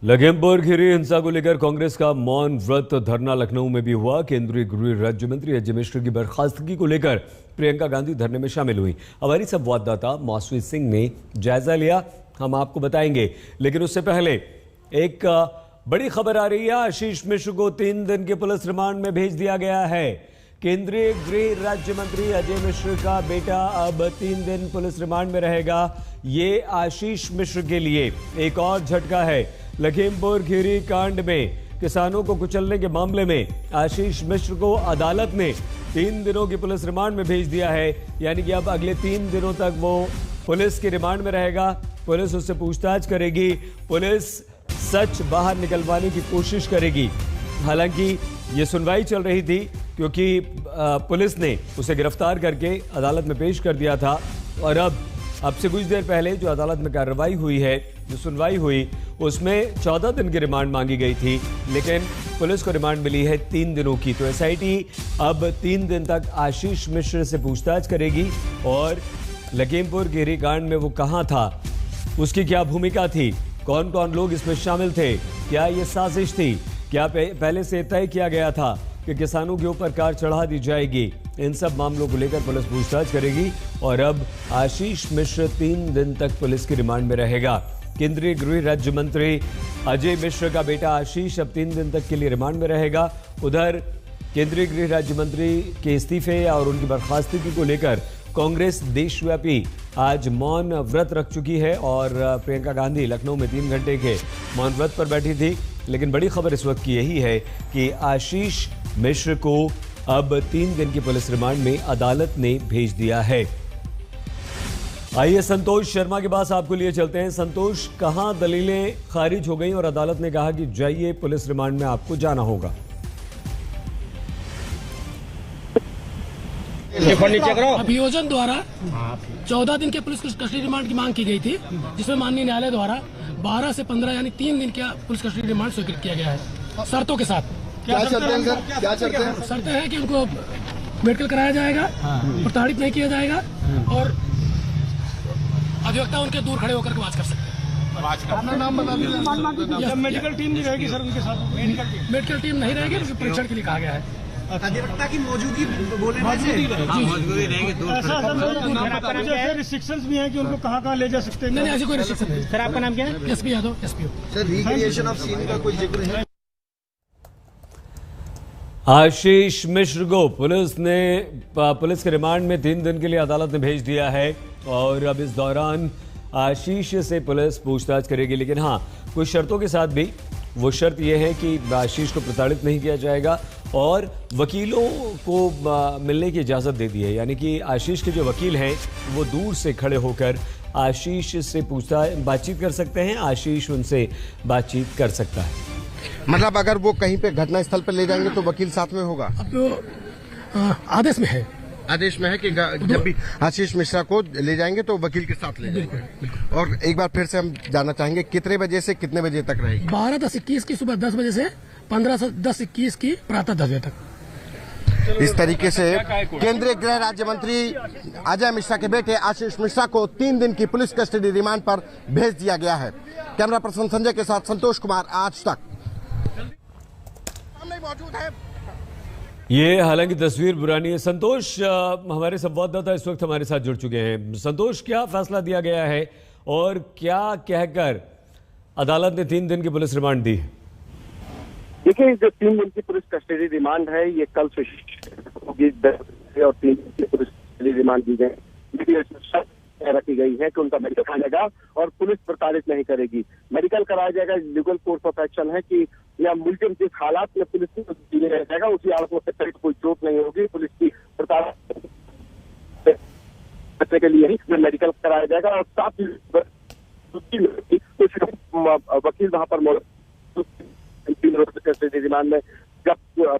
लखीमपुर खीरी हिंसा को लेकर कांग्रेस का मौन व्रत धरना लखनऊ में भी हुआ। केंद्रीय गृह राज्य मंत्री अजय मिश्र की बर्खास्तगी को लेकर प्रियंका गांधी धरने में शामिल हुई। हमारी संवाददाता मौसमी सिंह ने जायजा लिया, हम आपको बताएंगे। लेकिन उससे पहले एक बड़ी खबर आ रही है। आशीष मिश्र को 3 दिन के पुलिस रिमांड में भेज दिया गया है। केंद्रीय गृह राज्य मंत्री अजय मिश्र का बेटा अब 3 दिन पुलिस रिमांड में रहेगा। ये आशीष मिश्र के लिए एक और झटका है। लखीमपुर खीरी कांड में किसानों को कुचलने के मामले में आशीष मिश्र को अदालत ने 3 दिनों की पुलिस रिमांड में भेज दिया है। यानी कि अब अगले 3 दिनों तक वो पुलिस के रिमांड में रहेगा। पुलिस उससे पूछताछ करेगी, पुलिस सच बाहर निकलवाने की कोशिश करेगी। हालांकि ये सुनवाई चल रही थी क्योंकि पुलिस ने उसे गिरफ्तार करके अदालत में पेश कर दिया था। और अब से कुछ देर पहले जो अदालत में कार्रवाई हुई है, जो सुनवाई हुई, उसमें 14 दिन की रिमांड मांगी गई थी, लेकिन पुलिस को रिमांड मिली है 3 दिनों की। तो एसआईटी अब 3 दिन तक आशीष मिश्र से पूछताछ करेगी और लखीमपुर खीरी कांड में वो कहां था, उसकी क्या भूमिका थी, कौन कौन लोग इसमें शामिल थे, क्या ये साजिश थी, क्या पहले से तय किया गया था कि किसानों के ऊपर कार चढ़ा दी जाएगी। इन सब मामलों को लेकर पुलिस पूछताछ करेगी और अब आशीष मिश्र 3 दिन तक पुलिस की रिमांड में रहेगा। केंद्रीय गृह राज्य मंत्री अजय मिश्र का बेटा आशीष अब 3 दिन तक के लिए रिमांड में रहेगा। उधर केंद्रीय गृह राज्य मंत्री के इस्तीफे और उनकी बर्खास्तगी को लेकर कांग्रेस देशव्यापी आज मौन व्रत रख चुकी है और प्रियंका गांधी लखनऊ में 3 घंटे के मौन व्रत पर बैठी थी। लेकिन बड़ी खबर इस वक्त की यही है कि आशीष मिश्र को अब 3 दिन की पुलिस रिमांड में अदालत ने भेज दिया है। आइए संतोष शर्मा के पास आपको लिए चलते हैं। संतोष, कहां दलीलें खारिज हो गई और अदालत ने कहा कि जाइए पुलिस रिमांड में आपको जाना होगा? अभियोजन द्वारा 14 दिन के पुलिस कस्टडी रिमांड की मांग की गई थी, जिसमें माननीय न्यायालय द्वारा 12 से 15 यानी 3 दिन का पुलिस कस्टडी रिमांड स्वीकृत किया गया है, शर्तों के साथ। क्या शर्तें हैं सर? क्या शर्तें हैं? शर्तें हैं कि उनको मेडिकल कराया जाएगा, प्रताड़ित नहीं किया जाएगा और अधिवक्ता उनके दूर खड़े होकर के बात कर सकते हैं। अपना नाम बता दीजिए। मेडिकल टीम नहीं रहेगी सर उनके साथ। मेडिकल टीम नहीं रहेगी, उनके परीक्षण के लिए कहा गया है। अधिवक्ता की मौजूदगी मौजूदगी रहेगी। रिस्ट्रिक्शंस भी हैं कि उनको कहाँ ले जा सकते हैं? नहीं, ऐसी कोई रिस्ट्रिक्शन नहीं। सर आपका नाम क्या है? SP Yadav, SPO. Sir recreation of scene का कोई जिक्र है? आशीष मिश्र को पुलिस के रिमांड में 3 दिन के लिए अदालत ने भेज दिया है और अब इस दौरान आशीष से पुलिस पूछताछ करेगी। लेकिन हाँ, कुछ शर्तों के साथ भी। वो शर्त यह है कि आशीष को प्रताड़ित नहीं किया जाएगा और वकीलों को मिलने की इजाज़त दे दी है। यानी कि आशीष के जो वकील हैं वो दूर से खड़े होकर आशीष से बातचीत कर सकते हैं, आशीष उनसे बातचीत कर सकता है। मतलब अगर वो कहीं पे घटना स्थल पर ले जाएंगे तो वकील साथ में होगा? अब तो आदेश में है। आदेश में है कि जब भी आशीष मिश्रा को ले जाएंगे तो वकील के साथ ले जाएंगे। और एक बार फिर से हम जानना चाहेंगे कितने बजे से कितने बजे तक रहेगी? 12-10-21 की सुबह 10 बजे से 15-10-21 की प्रातः 10 बजे तक। इस तरीके से केंद्रीय गृह राज्य मंत्री अजय मिश्रा के बेटे आशीष मिश्रा को 3 दिन की पुलिस कस्टडी रिमांड पर भेज दिया गया है। कैमरा पर्सन संजय के साथ संतोष कुमार, आज तक। मौजूद है। ये हालांकि तस्वीर पुरानी है। संतोष, हमारे संवाददाता इस वक्त हमारे साथ जुड़ चुके हैं। संतोष, क्या फैसला दिया गया है और क्या कहकर अदालत ने 3 दिन की पुलिस रिमांड दी? देखिए, जो 3 दिन की पुलिस कस्टडी रिमांड है ये कल से होगी और 3 दिन की पुलिस कस्टडी रिमांड दी गई रखी गई है कि उनका मेडिकल कराया जाएगा और पुलिस प्रताड़ित नहीं करेगी। मेडिकल कराया जाएगा, लीगल कोर्स ऑफ एक्शन है कि या मुलजिम जिस हालात में पुलिस को दिया जाएगा उसी हालत में कोई चोट नहीं होगी। पुलिस की प्रताड़ित के लिए ही मेडिकल कराया जाएगा और साथ ही वकील वहां पर मौजूद रिमांड में जब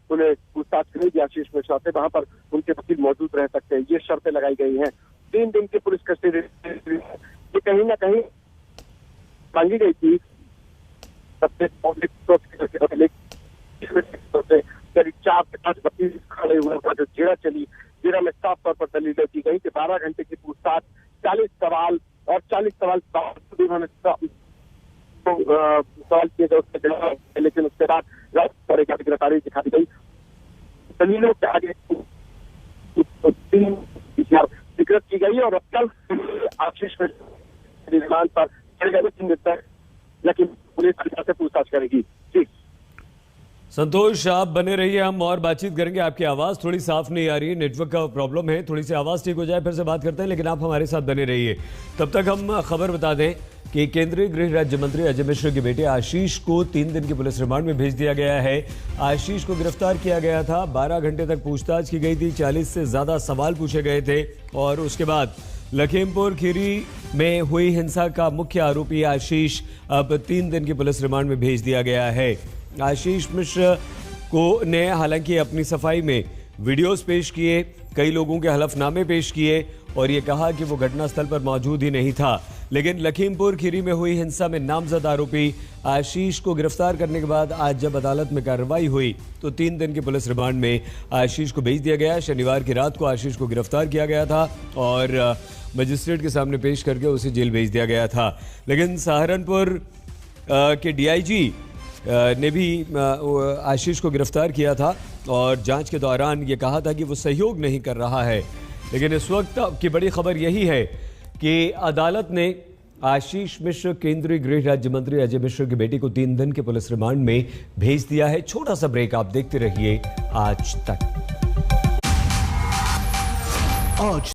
पुलिस पूछताछ करेगी आशीष मिश्रा से, वहां पर उनके वकील मौजूद रह सकते हैं। ये शर्तें लगाई गई हैं। 3 दिन की पुलिस कस्टडी ये कहीं ना कहीं मांगी गई थी सबसे करीब 4 से 5 वकील खड़े हुए जो जेरा चली। जेरा में साफ तौर पर दलील की गई कि 12 घंटे की पूछताछ, 40 सवाल और 40 सवाल उन्होंने सवाल किए गए उसके जवाब, लेकिन उसके बाद गिरफ्तारी दिखाई गई। दलीलों के आगे जिक्र की गई और कल आशीष रिमांड पर चले गए 3 दिन तक, लेकिन पुलिस से पूछताछ करेगी। जी संतोष, आप बने रहिए, हम और बातचीत करेंगे। आपकी आवाज़ थोड़ी साफ नहीं आ रही है, नेटवर्क का प्रॉब्लम है, थोड़ी सी आवाज़ ठीक हो जाए फिर से बात करते हैं, लेकिन आप हमारे साथ बने रहिए। तब तक हम खबर बता दें कि केंद्रीय गृह राज्य मंत्री अजय मिश्र के बेटे आशीष को 3 दिन की पुलिस रिमांड में भेज दिया गया है। आशीष को गिरफ्तार किया गया था, 12 घंटे तक पूछताछ की गई थी, 40 से ज़्यादा सवाल पूछे गए थे और उसके बाद लखीमपुर खीरी में हुई हिंसा का मुख्य आरोपी आशीष अब 3 दिन की पुलिस रिमांड में भेज दिया गया है। आशीष मिश्र को ने हालांकि अपनी सफाई में वीडियोस पेश किए, कई लोगों के हलफनामे पेश किए और ये कहा कि वो घटनास्थल पर मौजूद ही नहीं था। लेकिन लखीमपुर खीरी में हुई हिंसा में नामजद आरोपी आशीष को गिरफ्तार करने के बाद आज जब अदालत में कार्रवाई हुई तो 3 दिन की पुलिस रिमांड में आशीष को भेज दिया गया। शनिवार की रात को आशीष को गिरफ्तार किया गया था और मजिस्ट्रेट के सामने पेश करके उसे जेल भेज दिया गया था। लेकिन सहारनपुर के डीआईजी ने भी आशीष को गिरफ्तार किया था और जांच के दौरान ये कहा था कि वो सहयोग नहीं कर रहा है। लेकिन इस वक्त की बड़ी खबर यही है कि अदालत ने आशीष मिश्र, केंद्रीय गृह राज्य मंत्री अजय मिश्र की बेटी को 3 दिन के पुलिस रिमांड में भेज दिया है। छोटा सा ब्रेक, आप देखते रहिए आज तक।